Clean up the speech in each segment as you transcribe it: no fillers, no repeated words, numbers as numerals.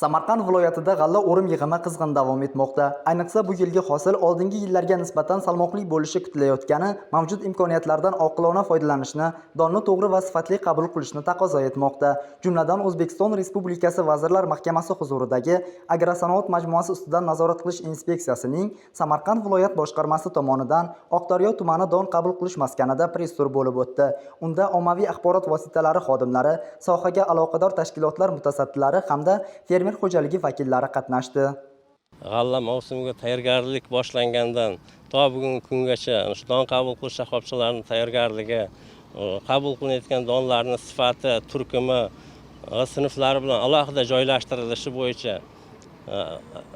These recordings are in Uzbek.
Samarqand viloyatida g'alla o'rim yig'imi qizg'in davom etmoqda. Ayniqsa bu yilgi hosil oldingi yillarga nisbatan salmoqli bo'lishi kutilayotgani mavjud imkoniyatlardan oqilona foydalanishni, donni to'g'ri va sifatli qabul qilishni taqozo etmoqda. Jumladan O'zbekiston Respublikasi Vazirlar Mahkamasi huzuridagi Agrosanoat majmuasi ustidan nazorat qilish inspeksiyasining Samarqand viloyat boshqarmasi tomonidan Oqdaryo tumani don qabul qilish maskanida press-tur bo'lib o'tdi. Unda ommaviy axborot vositalari xodimlari, sohaga aloqador tashkilotlar mutasaddilari hamda fermer xo'jaligi vakillari qatnashdi. G'alla mavsumiga tayyorgarlik boshlangandan to bugungi kungacha shu don qabul qilish shoxobchalarining tayyorgarligi, qabul qilinayotgan donlarning sifati, turkumi va sinflari bilan alohida joylashtirilishi bo'yicha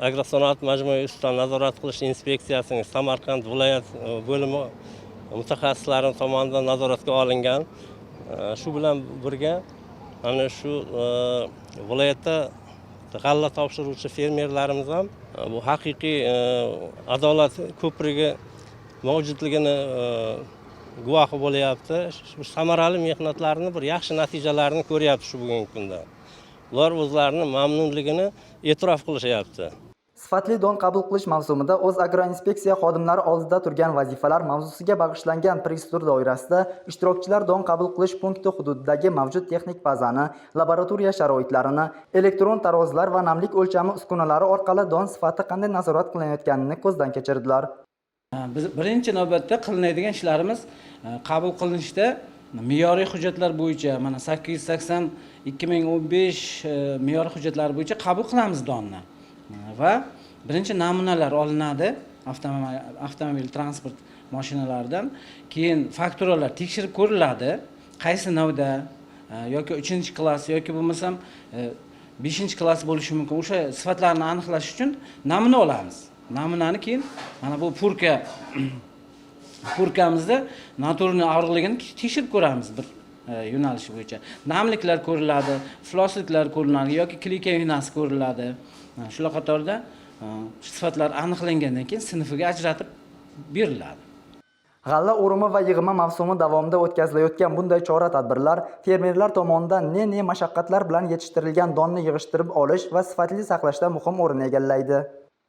Agrosanoat majmui ustidan nazorat qilish inspeksiyasining Samarqand viloyat bo'limi mutaxassislari tomonidan nazoratga olingan. Shu bilan birga ana shu viloyatda g'alla topshiruvchi fermerlarimiz ham bu haqiqiy adolat ko'prigi mavjudligini guvohi bo'lyapti. Shu samarali mehnatlarni bir yaxshi natijalarini ko'ryapti shu bugungi kunda. Ular o'zlarining mamnunligini e'tirof qilishyapti. Sifatli don qabul qilish mavsumida O'zagroinspeksiya xodimlari oldida turgan vazifalar mavzusiga bag'ishlangan press-tur doirasida ishtirokchilar don qabul qilish punkti hududidagi mavjud texnik bazani, laboratoriya sharoitlarini, elektron tarozilar va namlik o'lchami uskunalari orqali don sifati qanday nazorat qilinayotganini ko'zdan kechirdilar. Biz birinchi navbatda qilinadigan ishlarimiz qabul qilinishda me'yoriy hujjatlar bo'yicha mana 880/2015 me'yoriy hujjatlar bo'yicha qabul qilamiz donni. Va birinchi namunalar olinadi avtomobil transport mashinalaridan, keyin fakturalar tekshirib ko'riladi, qaysi navda yoki 3-klass yoki bo'lmasam 5-klass bo'lishi mumkin. O'sha sifatlarni aniqlash uchun namuna olamiz. Namunani keyin mana bu purkamizda naturalniy og'irligini tekshirib ko'ramiz bir yo'nalish bo'yicha. Namliklar ko'riladi, iflosliklar ko'riladi yoki klika ignasi ko'riladi. Shular qatorida sifatlar aniqlangandan keyin sinfiga ajratib beriladi. G'alla o'rimi va yig'imi mavsumi davomida o'tkazilayotgan bunday chora-tadbirlar fermerlar tomonidan ne mashaqqatlar bilan yetishtirilgan donni yig'ishtirib olish va sifatli saqlashda muhim o'rin egallaydi.